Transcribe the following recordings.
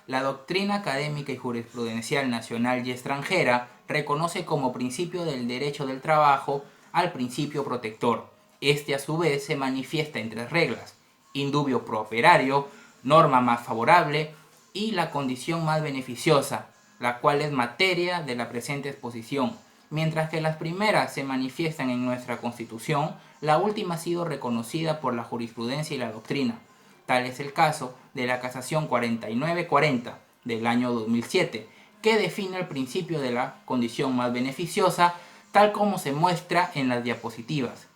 La doctrina académica y jurisprudencial nacional y extranjera reconoce como principio del derecho del trabajo al principio protector. Este a su vez se manifiesta en tres reglas: indubio pro operario, norma más favorable y la condición más beneficiosa, la cual es materia de la presente exposición. Mientras que las primeras se manifiestan en nuestra Constitución, la última ha sido reconocida por la jurisprudencia y la doctrina. Tal es el caso de la Casación 4940 del año 2007, que define el principio de la condición más beneficiosa, tal como se muestra en las diapositivas.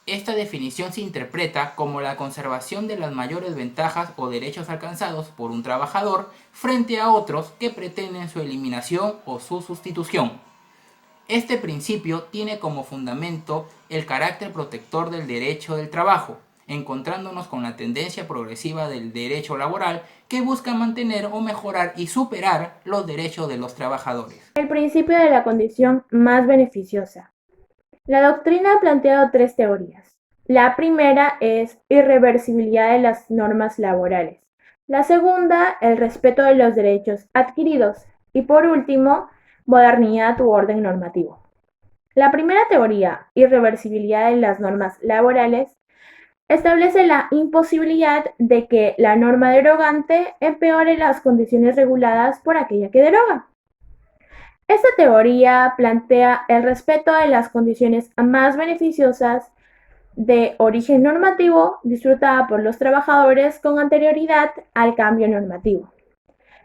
Esta definición se interpreta como la conservación de las mayores ventajas o derechos alcanzados por un trabajador frente a otros que pretenden su eliminación o su sustitución. Este principio tiene como fundamento el carácter protector del derecho del trabajo, encontrándonos con la tendencia progresiva del derecho laboral que busca mantener o mejorar y superar los derechos de los trabajadores. El principio de la condición más beneficiosa. La doctrina ha planteado tres teorías. La primera es irreversibilidad de las normas laborales. La segunda, el respeto de los derechos adquiridos. Y por último, modernidad u orden normativo. La primera teoría, irreversibilidad de las normas laborales, establece la imposibilidad de que la norma derogante empeore las condiciones reguladas por aquella que deroga. Esta teoría plantea el respeto de las condiciones más beneficiosas de origen normativo disfrutada por los trabajadores con anterioridad al cambio normativo.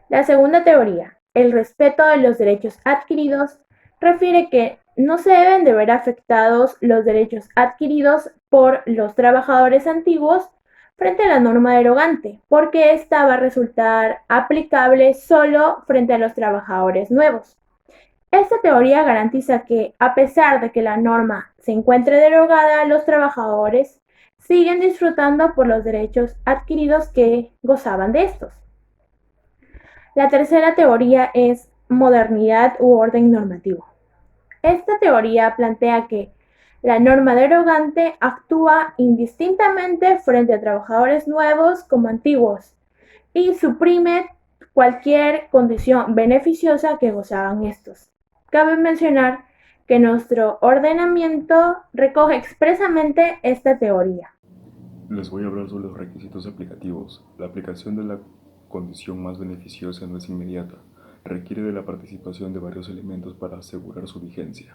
La segunda teoría, el respeto de los derechos adquiridos, refiere que no se deben de ver afectados los derechos adquiridos por los trabajadores antiguos frente a la norma derogante, porque ésta va a resultar aplicable solo frente a los trabajadores nuevos. Esta teoría garantiza que, a pesar de que la norma se encuentre derogada, los trabajadores siguen disfrutando por los derechos adquiridos que gozaban de estos. La tercera teoría es modernidad u orden normativo. Esta teoría plantea que la norma derogante actúa indistintamente frente a trabajadores nuevos como antiguos y suprime cualquier condición beneficiosa que gozaban estos. Cabe mencionar que nuestro ordenamiento recoge expresamente esta teoría. Les voy a hablar sobre los requisitos aplicativos. La aplicación de la condición más beneficiosa no es inmediata. Requiere de la participación de varios elementos para asegurar su vigencia.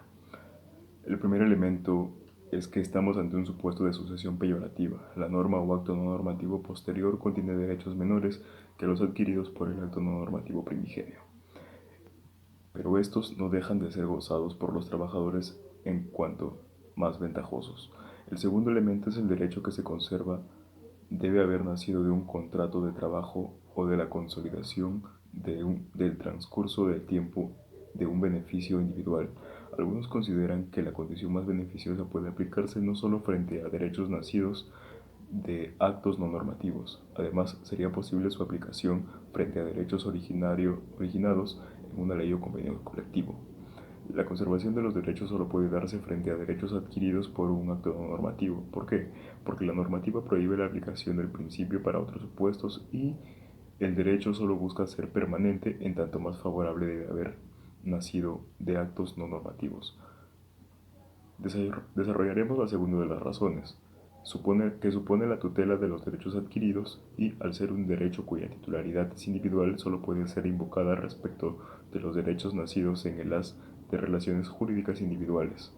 El primer elemento es que estamos ante un supuesto de sucesión peyorativa. La norma o acto no normativo posterior contiene derechos menores que los adquiridos por el acto no normativo primigenio, pero estos no dejan de ser gozados por los trabajadores en cuanto más ventajosos. El segundo elemento es el derecho que se conserva debe haber nacido de un contrato de trabajo o de la consolidación del transcurso del tiempo de un beneficio individual. Algunos consideran que la condición más beneficiosa puede aplicarse no solo frente a derechos nacidos de actos no normativos. Además, sería posible su aplicación frente a derechos originados en una ley o convenio colectivo. La conservación de los derechos solo puede darse frente a derechos adquiridos por un acto no normativo. ¿Por qué? Porque la normativa prohíbe la aplicación del principio para otros supuestos y el derecho solo busca ser permanente en tanto más favorable debe haber nacido de actos no normativos. Desarrollaremos la segunda de las razones, que supone la tutela de los derechos adquiridos y, al ser un derecho cuya titularidad es individual, solo puede ser invocada respecto de los derechos nacidos en el haz de relaciones jurídicas individuales.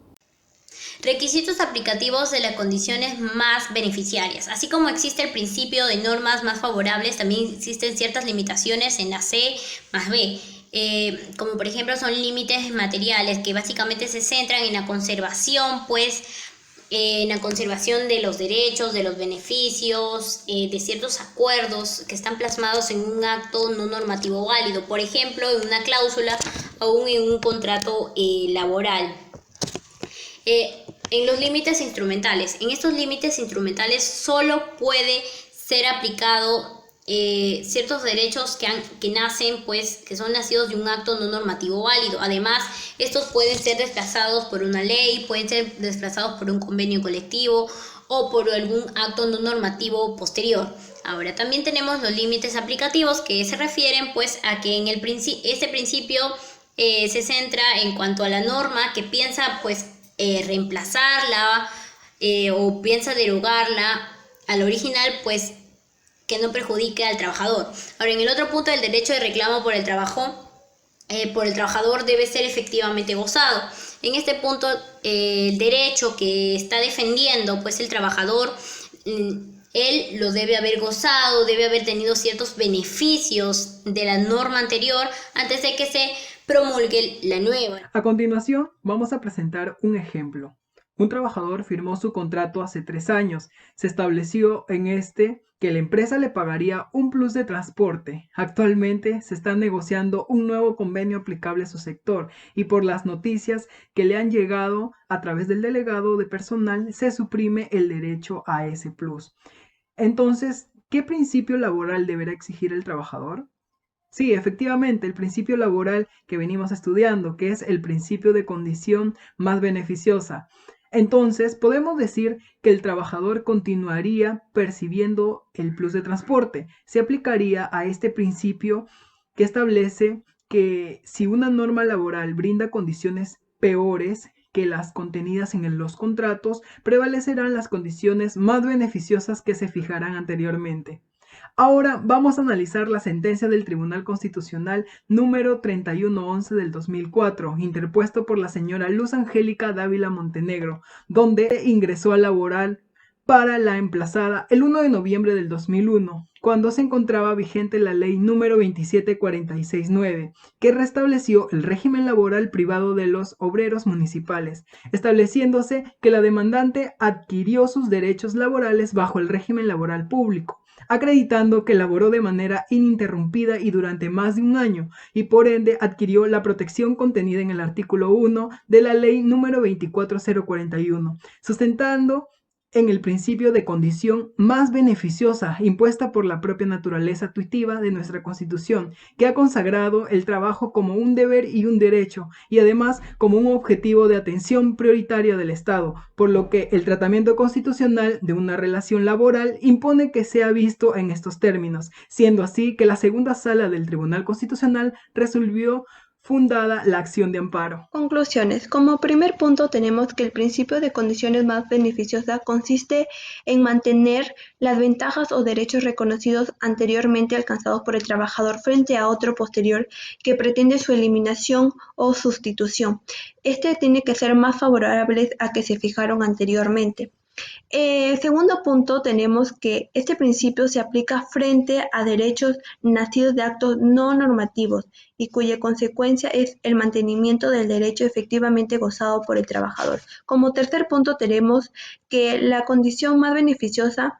Requisitos aplicativos de las condiciones más beneficiarias. Así como existe el principio de normas más favorables, también existen ciertas limitaciones en la C más B. Como por ejemplo son límites materiales que básicamente se centran en la conservación, en la conservación de los derechos, de los beneficios, de ciertos acuerdos que están plasmados en un acto no normativo válido, por ejemplo, en una cláusula o en un contrato laboral. En los límites instrumentales. En estos límites instrumentales solo puede ser aplicado ciertos derechos que nacen, pues, que son nacidos de un acto no normativo válido. Además, estos pueden ser desplazados por una ley, pueden ser desplazados por un convenio colectivo o por algún acto no normativo posterior. Ahora, también tenemos los límites aplicativos, que se refieren, pues, a que en este principio se centra en cuanto a la norma que piensa, pues, reemplazarla o piensa derogarla al original, pues, que no perjudique al trabajador. Ahora, en el otro punto, el derecho de reclamo por el trabajador debe ser efectivamente gozado. En este punto, el derecho que está defendiendo, pues, el trabajador, él lo debe haber gozado, debe haber tenido ciertos beneficios de la norma anterior antes de que se promulgue la nueva. A continuación, vamos a presentar un ejemplo. Un trabajador firmó su contrato hace 3 años. Se estableció en este que la empresa le pagaría un plus de transporte. Actualmente se está negociando un nuevo convenio aplicable a su sector y por las noticias que le han llegado a través del delegado de personal se suprime el derecho a ese plus. Entonces, ¿qué principio laboral deberá exigir el trabajador? Sí, efectivamente, el principio laboral que venimos estudiando, que es el principio de condición más beneficiosa. Entonces, podemos decir que el trabajador continuaría percibiendo el plus de transporte. Se aplicaría a este principio que establece que si una norma laboral brinda condiciones peores que las contenidas en los contratos, prevalecerán las condiciones más beneficiosas que se fijarán anteriormente. Ahora vamos a analizar la sentencia del Tribunal Constitucional número 3111 del 2004, interpuesto por la señora Luz Angélica Dávila Montenegro, donde ingresó a laboral para la emplazada el 1 de noviembre del 2001, cuando se encontraba vigente la ley número 27469, que restableció el régimen laboral privado de los obreros municipales, estableciéndose que la demandante adquirió sus derechos laborales bajo el régimen laboral público, acreditando que laboró de manera ininterrumpida y durante más de un año, y por ende adquirió la protección contenida en el artículo 1 de la ley número 24041, sustentando en el principio de condición más beneficiosa impuesta por la propia naturaleza tuitiva de nuestra Constitución, que ha consagrado el trabajo como un deber y un derecho, y además como un objetivo de atención prioritaria del Estado, por lo que el tratamiento constitucional de una relación laboral impone que sea visto en estos términos, siendo así que la segunda sala del Tribunal Constitucional resolvió fundada la acción de amparo. Conclusiones. Como primer punto tenemos que el principio de condiciones más beneficiosa consiste en mantener las ventajas o derechos reconocidos anteriormente alcanzados por el trabajador frente a otro posterior que pretende su eliminación o sustitución. Este tiene que ser más favorable a que se fijaron anteriormente. Segundo punto, tenemos que este principio se aplica frente a derechos nacidos de actos no normativos y cuya consecuencia es el mantenimiento del derecho efectivamente gozado por el trabajador. Como tercer punto, tenemos que la condición más beneficiosa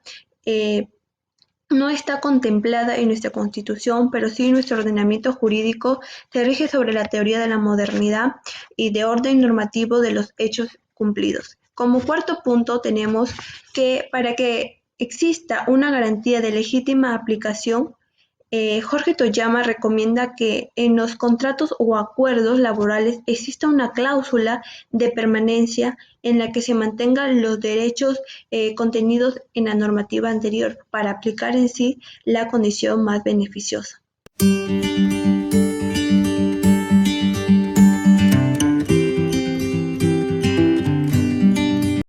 no está contemplada en nuestra Constitución, pero sí nuestro ordenamiento jurídico se rige sobre la teoría de la modernidad y de orden normativo de los hechos cumplidos. Como cuarto punto tenemos que para que exista una garantía de legítima aplicación, Jorge Toyama recomienda que en los contratos o acuerdos laborales exista una cláusula de permanencia en la que se mantengan los derechos contenidos en la normativa anterior para aplicar en sí la condición más beneficiosa.